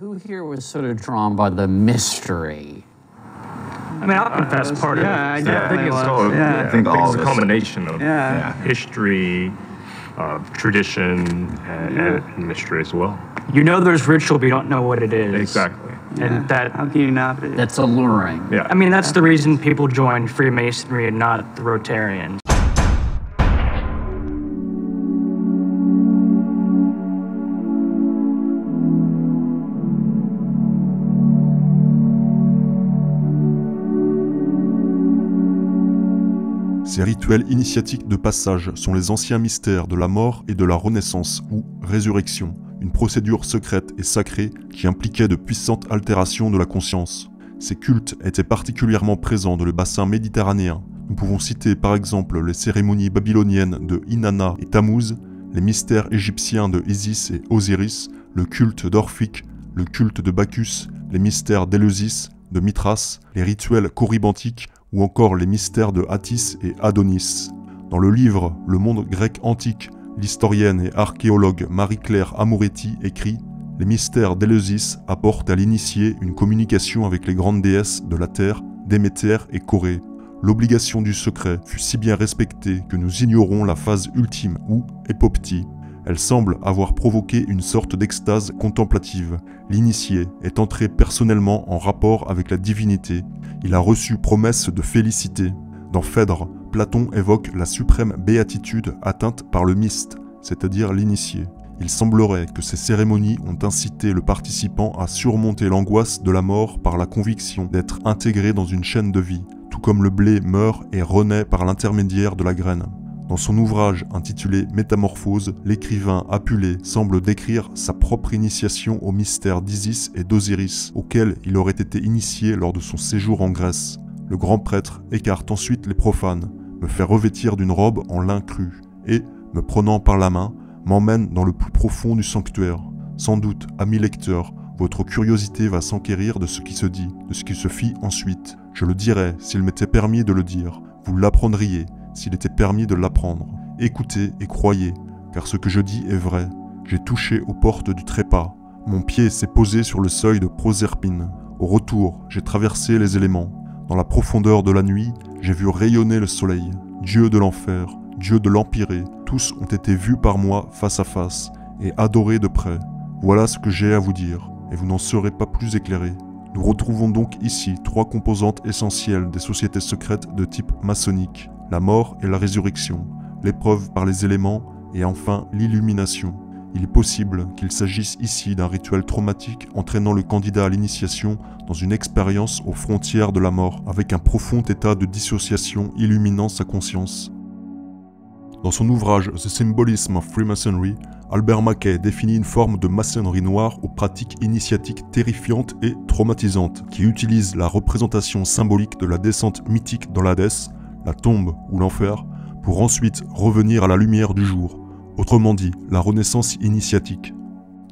Who here was sort of drawn by the mystery? I mean, I'll confess part of it. I think definitely it's was. all, Yeah. I think all it's of a us. combination of history, tradition, and mystery as well. You know there's ritual, but you don't know what it is. Exactly. And that, How can you not be? That's alluring. Yeah. I mean, that's the reason people join Freemasonry and not the Rotarians. Ces rituels initiatiques de passage sont les anciens mystères de la mort et de la renaissance ou résurrection, une procédure secrète et sacrée qui impliquait de puissantes altérations de la conscience. Ces cultes étaient particulièrement présents dans le bassin méditerranéen. Nous pouvons citer par exemple les cérémonies babyloniennes de Inanna et Tammuz, les mystères égyptiens de Isis et Osiris, le culte d'Orphique, le culte de Bacchus, les mystères d'Éleusis, de Mithras, les rituels corybantiques ou encore les mystères de Attis et Adonis. Dans le livre Le monde grec antique, l'historienne et archéologue Marie-Claire Amoretti écrit « Les mystères d'Éleusis apportent à l'initié une communication avec les grandes déesses de la terre, Déméter et Corée. L'obligation du secret fut si bien respectée que nous ignorons la phase ultime ou époptie. Elle semble avoir provoqué une sorte d'extase contemplative. L'initié est entré personnellement en rapport avec la divinité. Il a reçu promesse de félicité. Dans Phèdre, Platon évoque la suprême béatitude atteinte par le myste, c'est-à-dire l'initié. Il semblerait que ces cérémonies ont incité le participant à surmonter l'angoisse de la mort par la conviction d'être intégré dans une chaîne de vie, tout comme le blé meurt et renaît par l'intermédiaire de la graine. Dans son ouvrage intitulé Métamorphose, l'écrivain Apulée semble décrire sa propre initiation au mystère d'Isis et d'Osiris, auquel il aurait été initié lors de son séjour en Grèce. Le grand prêtre écarte ensuite les profanes, me fait revêtir d'une robe en lin cru, et, me prenant par la main, m'emmène dans le plus profond du sanctuaire. Sans doute, amis lecteurs, votre curiosité va s'enquérir de ce qui se dit, de ce qui se fit ensuite. Je le dirais s'il m'était permis de le dire, vous l'apprendriez, s'il était permis de l'apprendre. Écoutez et croyez, car ce que je dis est vrai. J'ai touché aux portes du trépas. Mon pied s'est posé sur le seuil de Proserpine. Au retour, j'ai traversé les éléments. Dans la profondeur de la nuit, j'ai vu rayonner le soleil. Dieu de l'enfer, Dieu de l'empyrée, tous ont été vus par moi face à face et adorés de près. Voilà ce que j'ai à vous dire, et vous n'en serez pas plus éclairés. Nous retrouvons donc ici trois composantes essentielles des sociétés secrètes de type maçonnique. La mort et la résurrection, l'épreuve par les éléments et enfin l'illumination. Il est possible qu'il s'agisse ici d'un rituel traumatique entraînant le candidat à l'initiation dans une expérience aux frontières de la mort, avec un profond état de dissociation illuminant sa conscience. Dans son ouvrage The Symbolism of Freemasonry, Albert Mackay définit une forme de maçonnerie noire aux pratiques initiatiques terrifiantes et traumatisantes, qui utilisent la représentation symbolique de la descente mythique dans l'Hadès, la tombe ou l'enfer, pour ensuite revenir à la lumière du jour, autrement dit, la renaissance initiatique.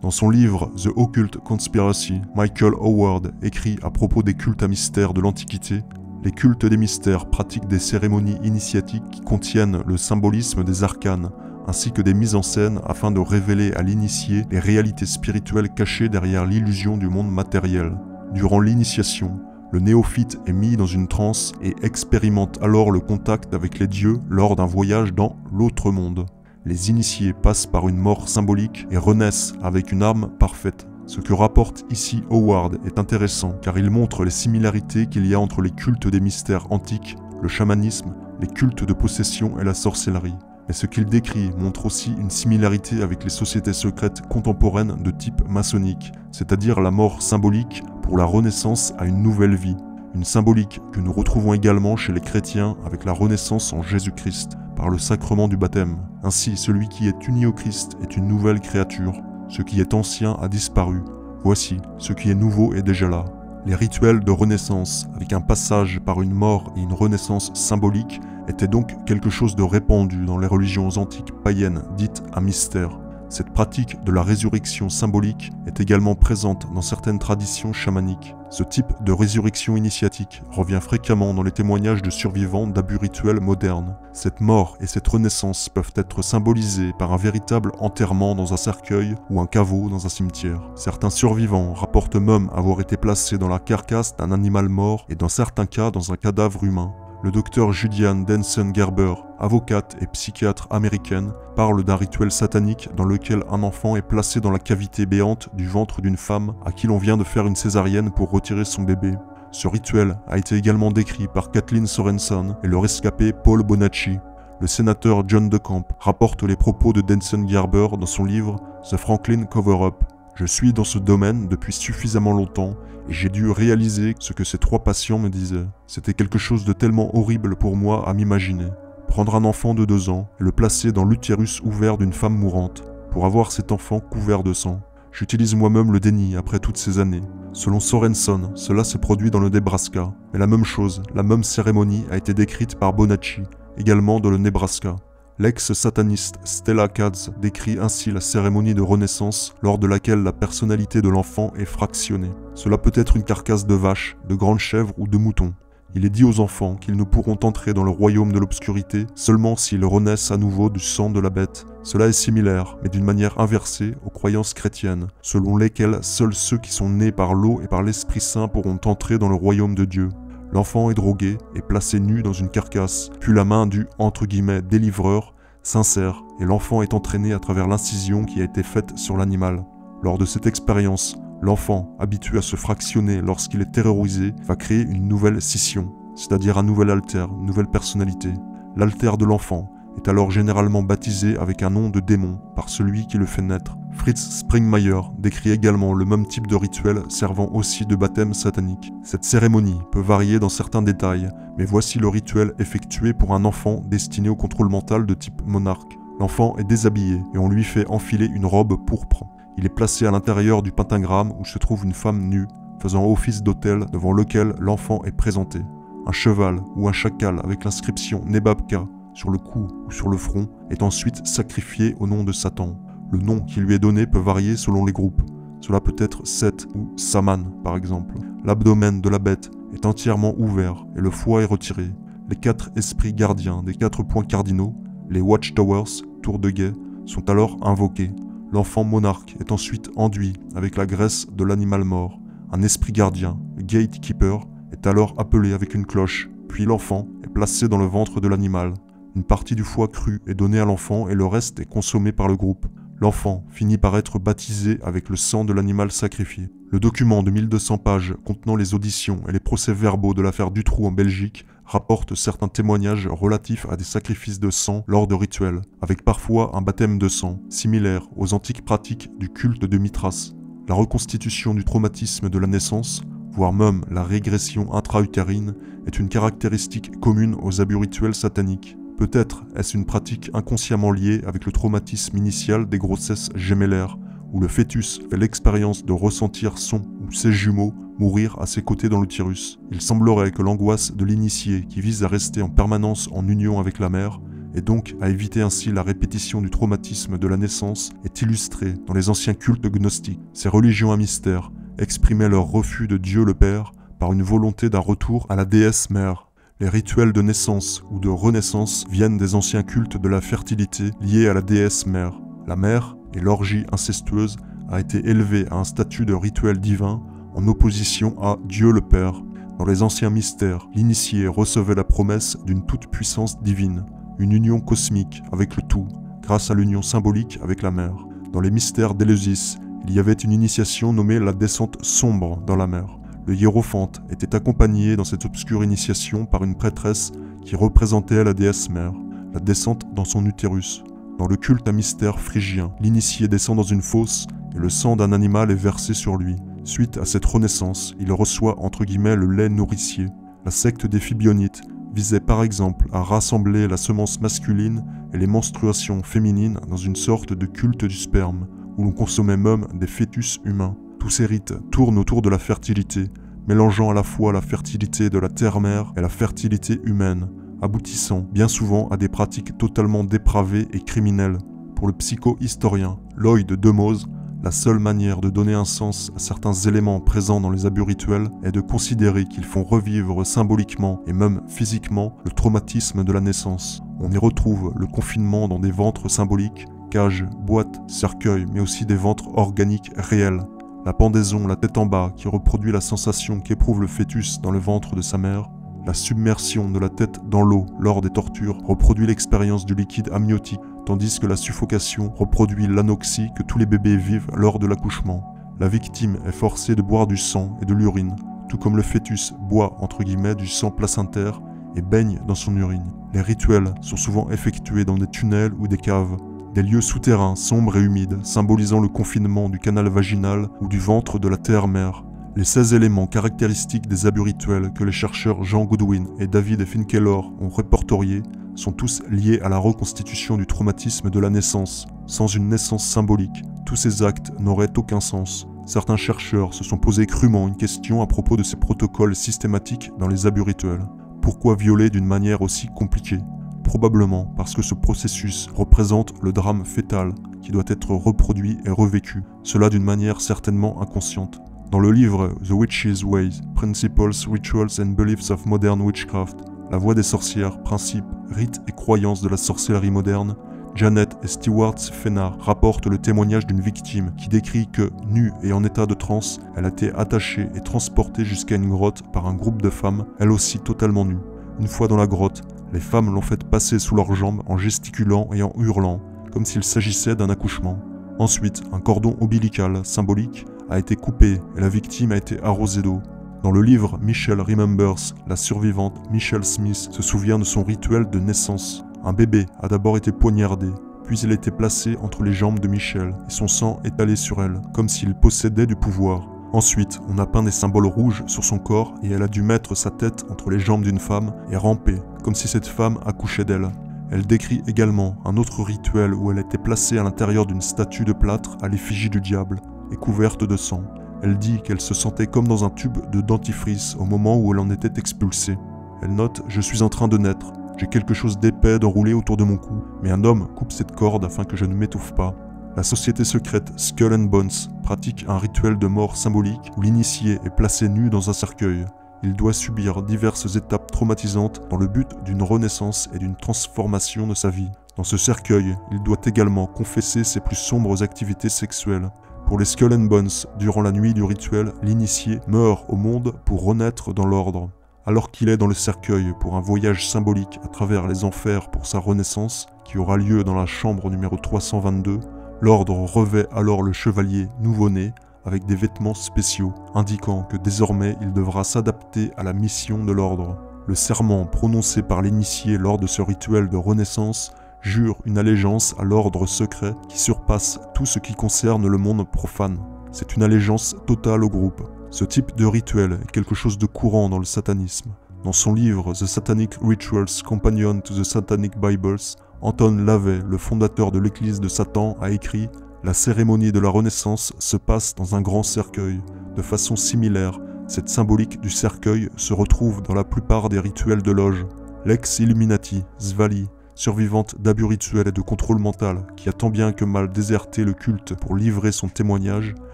Dans son livre The Occult Conspiracy, Michael Howard écrit à propos des cultes à mystère de l'Antiquité: les cultes des mystères pratiquent des cérémonies initiatiques qui contiennent le symbolisme des arcanes, ainsi que des mises en scène afin de révéler à l'initié les réalités spirituelles cachées derrière l'illusion du monde matériel. Durant l'initiation, le néophyte est mis dans une transe et expérimente alors le contact avec les dieux lors d'un voyage dans l'autre monde. Les initiés passent par une mort symbolique et renaissent avec une âme parfaite. Ce que rapporte ici Howard est intéressant car il montre les similarités qu'il y a entre les cultes des mystères antiques, le chamanisme, les cultes de possession et la sorcellerie. Mais ce qu'il décrit montre aussi une similarité avec les sociétés secrètes contemporaines de type maçonnique, c'est-à-dire la mort symbolique pour la renaissance à une nouvelle vie. Une symbolique que nous retrouvons également chez les chrétiens avec la renaissance en Jésus-Christ, par le sacrement du baptême. Ainsi, celui qui est uni au Christ est une nouvelle créature. Ce qui est ancien a disparu. Voici, ce qui est nouveau est déjà là. Les rituels de renaissance, avec un passage par une mort et une renaissance symbolique, étaient donc quelque chose de répandu dans les religions antiques païennes dites à mystère. Cette pratique de la résurrection symbolique est également présente dans certaines traditions chamaniques. Ce type de résurrection initiatique revient fréquemment dans les témoignages de survivants d'abus rituels modernes. Cette mort et cette renaissance peuvent être symbolisées par un véritable enterrement dans un cercueil ou un caveau dans un cimetière. Certains survivants rapportent même avoir été placés dans la carcasse d'un animal mort et dans certains cas dans un cadavre humain. Le docteur Julianne Denson Gerber, avocate et psychiatre américaine, parle d'un rituel satanique dans lequel un enfant est placé dans la cavité béante du ventre d'une femme à qui l'on vient de faire une césarienne pour retirer son bébé. Ce rituel a été également décrit par Kathleen Sorensen et le rescapé Paul Bonacci. Le sénateur John DeCamp rapporte les propos de Denson Gerber dans son livre The Franklin Cover-Up. Je suis dans ce domaine depuis suffisamment longtemps et j'ai dû réaliser ce que ces 3 patients me disaient. C'était quelque chose de tellement horrible pour moi à m'imaginer. Prendre un enfant de 2 ans et le placer dans l'utérus ouvert d'une femme mourante, pour avoir cet enfant couvert de sang. J'utilise moi-même le déni après toutes ces années. Selon Sorensen, cela s'est produit dans le Nebraska, mais la même chose, la même cérémonie a été décrite par Bonacci, également dans le Nebraska. L'ex-sataniste Stella Katz décrit ainsi la cérémonie de renaissance lors de laquelle la personnalité de l'enfant est fractionnée. Cela peut être une carcasse de vache, de grande chèvre ou de mouton. Il est dit aux enfants qu'ils ne pourront entrer dans le royaume de l'obscurité seulement s'ils renaissent à nouveau du sang de la bête. Cela est similaire, mais d'une manière inversée, aux croyances chrétiennes, selon lesquelles seuls ceux qui sont nés par l'eau et par l'Esprit Saint pourront entrer dans le royaume de Dieu. L'enfant est drogué et placé nu dans une carcasse, puis la main du « délivreur » s'insère et l'enfant est entraîné à travers l'incision qui a été faite sur l'animal. Lors de cette expérience, l'enfant, habitué à se fractionner lorsqu'il est terrorisé, va créer une nouvelle scission, c'est-à-dire un nouvel alter, une nouvelle personnalité. L'alter de l'enfant est alors généralement baptisé avec un nom de démon par celui qui le fait naître. Fritz Springmeier décrit également le même type de rituel servant aussi de baptême satanique. Cette cérémonie peut varier dans certains détails, mais voici le rituel effectué pour un enfant destiné au contrôle mental de type monarque. L'enfant est déshabillé et on lui fait enfiler une robe pourpre. Il est placé à l'intérieur du pentagramme où se trouve une femme nue, faisant office d'autel devant lequel l'enfant est présenté. Un cheval ou un chacal avec l'inscription Nebabka sur le cou ou sur le front est ensuite sacrifié au nom de Satan. Le nom qui lui est donné peut varier selon les groupes. Cela peut être Seth ou Saman par exemple. L'abdomen de la bête est entièrement ouvert et le foie est retiré. Les 4 esprits gardiens des 4 points cardinaux, les Watchtowers, tours de guet, sont alors invoqués. L'enfant monarque est ensuite enduit avec la graisse de l'animal mort. Un esprit gardien, le Gatekeeper, est alors appelé avec une cloche, puis l'enfant est placé dans le ventre de l'animal. Une partie du foie cru est donnée à l'enfant et le reste est consommé par le groupe. L'enfant finit par être baptisé avec le sang de l'animal sacrifié. Le document de 1200 pages contenant les auditions et les procès-verbaux de l'affaire Dutroux en Belgique rapporte certains témoignages relatifs à des sacrifices de sang lors de rituels, avec parfois un baptême de sang, similaire aux antiques pratiques du culte de Mithras. La reconstitution du traumatisme de la naissance, voire même la régression intra-utérine, est une caractéristique commune aux abus rituels sataniques. Peut-être est-ce une pratique inconsciemment liée avec le traumatisme initial des grossesses gémellaires, où le fœtus fait l'expérience de ressentir son ou ses jumeaux mourir à ses côtés dans l'utérus. Il semblerait que l'angoisse de l'initié qui vise à rester en permanence en union avec la mère, et donc à éviter ainsi la répétition du traumatisme de la naissance, est illustrée dans les anciens cultes gnostiques. Ces religions à mystère exprimaient leur refus de Dieu le Père par une volonté d'un retour à la déesse mère. Les rituels de naissance ou de renaissance viennent des anciens cultes de la fertilité liés à la déesse mère. La mère, et l'orgie incestueuse, a été élevée à un statut de rituel divin en opposition à Dieu le Père. Dans les anciens mystères, l'initié recevait la promesse d'une toute-puissance divine, une union cosmique avec le tout, grâce à l'union symbolique avec la mer. Dans les mystères d'Éleusis, il y avait une initiation nommée la descente sombre dans la mer. Le hiérophante était accompagné dans cette obscure initiation par une prêtresse qui représentait la déesse mère, la descente dans son utérus. Dans le culte à mystère phrygien, l'initié descend dans une fosse et le sang d'un animal est versé sur lui. Suite à cette renaissance, il reçoit entre guillemets le lait nourricier. La secte des Fibionites visait par exemple à rassembler la semence masculine et les menstruations féminines dans une sorte de culte du sperme, où l'on consommait même des fœtus humains. Tous ces rites tournent autour de la fertilité, mélangeant à la fois la fertilité de la terre-mère et la fertilité humaine, aboutissant bien souvent à des pratiques totalement dépravées et criminelles. Pour le psycho-historien Lloyd de Mause, la seule manière de donner un sens à certains éléments présents dans les abus rituels est de considérer qu'ils font revivre symboliquement et même physiquement le traumatisme de la naissance. On y retrouve le confinement dans des ventres symboliques, cages, boîtes, cercueils, mais aussi des ventres organiques réels. La pendaison, la tête en bas, qui reproduit la sensation qu'éprouve le fœtus dans le ventre de sa mère. La submersion de la tête dans l'eau lors des tortures reproduit l'expérience du liquide amniotique, tandis que la suffocation reproduit l'anoxie que tous les bébés vivent lors de l'accouchement. La victime est forcée de boire du sang et de l'urine, tout comme le fœtus boit entre guillemets du sang placentaire et baigne dans son urine. Les rituels sont souvent effectués dans des tunnels ou des caves, des lieux souterrains sombres et humides, symbolisant le confinement du canal vaginal ou du ventre de la terre-mère. Les 16 éléments caractéristiques des abus rituels que les chercheurs Jean Goodwin et David Finkelor ont répertoriés sont tous liés à la reconstitution du traumatisme de la naissance. Sans une naissance symbolique, tous ces actes n'auraient aucun sens. Certains chercheurs se sont posé crûment une question à propos de ces protocoles systématiques dans les abus rituels. Pourquoi violer d'une manière aussi compliquée ? Probablement parce que ce processus représente le drame fœtal qui doit être reproduit et revécu, cela d'une manière certainement inconsciente. Dans le livre The Witch's Ways, Principles, Rituals and Beliefs of Modern Witchcraft, La voie des sorcières, principes, rites et croyances de la sorcellerie moderne, Janet et Stewart Fenard rapportent le témoignage d'une victime qui décrit que, nue et en état de transe, elle a été attachée et transportée jusqu'à une grotte par un groupe de femmes, elle aussi totalement nues. Une fois dans la grotte, les femmes l'ont fait passer sous leurs jambes en gesticulant et en hurlant, comme s'il s'agissait d'un accouchement. Ensuite, un cordon ombilical, symbolique, a été coupé et la victime a été arrosée d'eau. Dans le livre Michelle Remembers, la survivante Michelle Smith se souvient de son rituel de naissance. Un bébé a d'abord été poignardé, puis il a été placé entre les jambes de Michelle et son sang étalé sur elle, comme s'il possédait du pouvoir. Ensuite, on a peint des symboles rouges sur son corps et elle a dû mettre sa tête entre les jambes d'une femme et ramper, comme si cette femme accouchait d'elle. Elle décrit également un autre rituel où elle était placée à l'intérieur d'une statue de plâtre à l'effigie du diable et couverte de sang. Elle dit qu'elle se sentait comme dans un tube de dentifrice au moment où elle en était expulsée. Elle note « Je suis en train de naître. J'ai quelque chose d'épais d'enroulé autour de mon cou, mais un homme coupe cette corde afin que je ne m'étouffe pas. » La société secrète Skull and Bones pratique un rituel de mort symbolique où l'initié est placé nu dans un cercueil. Il doit subir diverses étapes traumatisantes dans le but d'une renaissance et d'une transformation de sa vie. Dans ce cercueil, il doit également confesser ses plus sombres activités sexuelles. Pour les Skull and Bones, durant la nuit du rituel, l'initié meurt au monde pour renaître dans l'ordre. Alors qu'il est dans le cercueil pour un voyage symbolique à travers les enfers pour sa renaissance, qui aura lieu dans la chambre numéro 322, l'ordre revêt alors le chevalier nouveau-né avec des vêtements spéciaux, indiquant que désormais il devra s'adapter à la mission de l'ordre. Le serment prononcé par l'initié lors de ce rituel de renaissance jure une allégeance à l'ordre secret qui surpasse tout ce qui concerne le monde profane. C'est une allégeance totale au groupe. Ce type de rituel est quelque chose de courant dans le satanisme. Dans son livre The Satanic Rituals Companion to the Satanic Bibles, Anton LaVey, le fondateur de l'église de Satan, a écrit « La cérémonie de la Renaissance se passe dans un grand cercueil. De façon similaire, cette symbolique du cercueil se retrouve dans la plupart des rituels de loge. L'ex-Illuminati, Svali, survivante d'abus rituels et de contrôle mental, qui a tant bien que mal déserté le culte pour livrer son témoignage,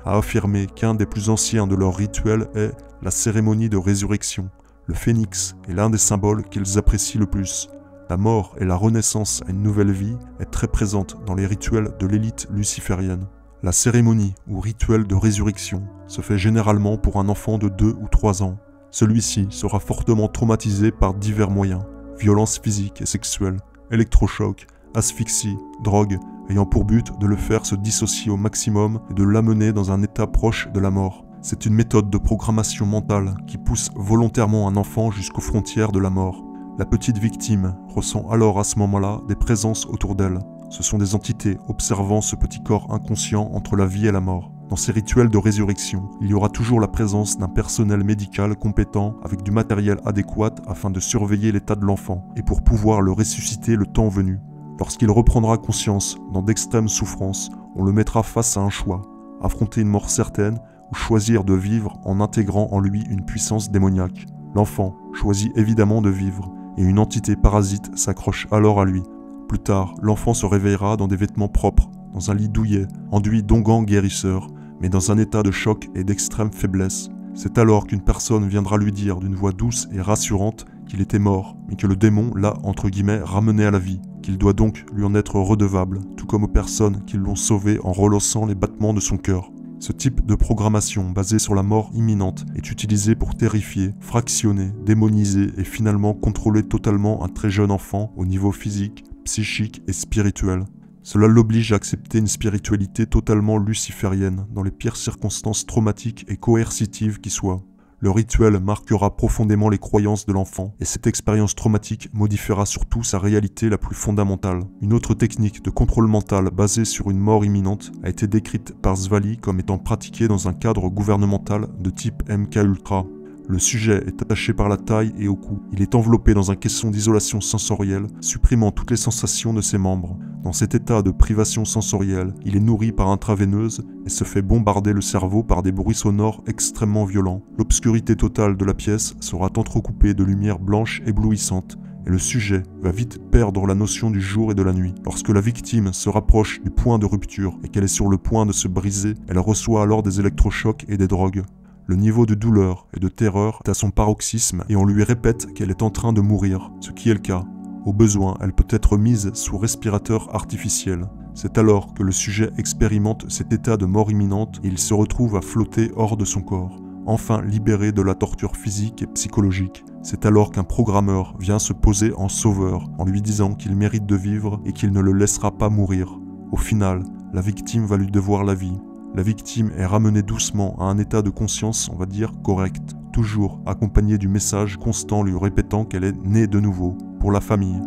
a affirmé qu'un des plus anciens de leurs rituels est la cérémonie de résurrection. Le phénix est l'un des symboles qu'ils apprécient le plus. La mort et la renaissance à une nouvelle vie est très présente dans les rituels de l'élite luciférienne. La cérémonie ou rituel de résurrection se fait généralement pour un enfant de 2 ou 3 ans. Celui-ci sera fortement traumatisé par divers moyens, violences physiques et sexuelles, électrochocs, asphyxie, drogue, ayant pour but de le faire se dissocier au maximum et de l'amener dans un état proche de la mort. C'est une méthode de programmation mentale qui pousse volontairement un enfant jusqu'aux frontières de la mort. La petite victime ressent alors à ce moment-là des présences autour d'elle. Ce sont des entités observant ce petit corps inconscient entre la vie et la mort. Dans ces rituels de résurrection, il y aura toujours la présence d'un personnel médical compétent avec du matériel adéquat afin de surveiller l'état de l'enfant et pour pouvoir le ressusciter le temps venu. Lorsqu'il reprendra conscience dans d'extrêmes souffrances, on le mettra face à un choix, affronter une mort certaine ou choisir de vivre en intégrant en lui une puissance démoniaque. L'enfant choisit évidemment de vivre et une entité parasite s'accroche alors à lui. Plus tard, l'enfant se réveillera dans des vêtements propres, dans un lit douillet, enduit d'onguents guérisseurs, mais dans un état de choc et d'extrême faiblesse. C'est alors qu'une personne viendra lui dire d'une voix douce et rassurante qu'il était mort, mais que le démon l'a, entre guillemets, ramené à la vie, qu'il doit donc lui en être redevable, tout comme aux personnes qui l'ont sauvé en relançant les battements de son cœur. Ce type de programmation basée sur la mort imminente est utilisé pour terrifier, fractionner, démoniser et finalement contrôler totalement un très jeune enfant au niveau physique, psychique et spirituel. Cela l'oblige à accepter une spiritualité totalement luciférienne dans les pires circonstances traumatiques et coercitives qui soient. Le rituel marquera profondément les croyances de l'enfant et cette expérience traumatique modifiera surtout sa réalité la plus fondamentale. Une autre technique de contrôle mental basée sur une mort imminente a été décrite par Zvali comme étant pratiquée dans un cadre gouvernemental de type MKUltra. Le sujet est attaché par la taille et au cou. Il est enveloppé dans un caisson d'isolation sensorielle, supprimant toutes les sensations de ses membres. Dans cet état de privation sensorielle, il est nourri par intraveineuse et se fait bombarder le cerveau par des bruits sonores extrêmement violents. L'obscurité totale de la pièce sera entrecoupée de lumières blanches éblouissantes, et le sujet va vite perdre la notion du jour et de la nuit. Lorsque la victime se rapproche du point de rupture et qu'elle est sur le point de se briser, elle reçoit alors des électrochocs et des drogues. Le niveau de douleur et de terreur est à son paroxysme et on lui répète qu'elle est en train de mourir, ce qui est le cas. Au besoin, elle peut être mise sous respirateur artificiel. C'est alors que le sujet expérimente cet état de mort imminente et il se retrouve à flotter hors de son corps, enfin libéré de la torture physique et psychologique. C'est alors qu'un programmeur vient se poser en sauveur en lui disant qu'il mérite de vivre et qu'il ne le laissera pas mourir. Au final, la victime va lui devoir la vie. La victime est ramenée doucement à un état de conscience, on va dire, correct, toujours accompagné du message constant lui répétant qu'elle est née de nouveau, pour la famille.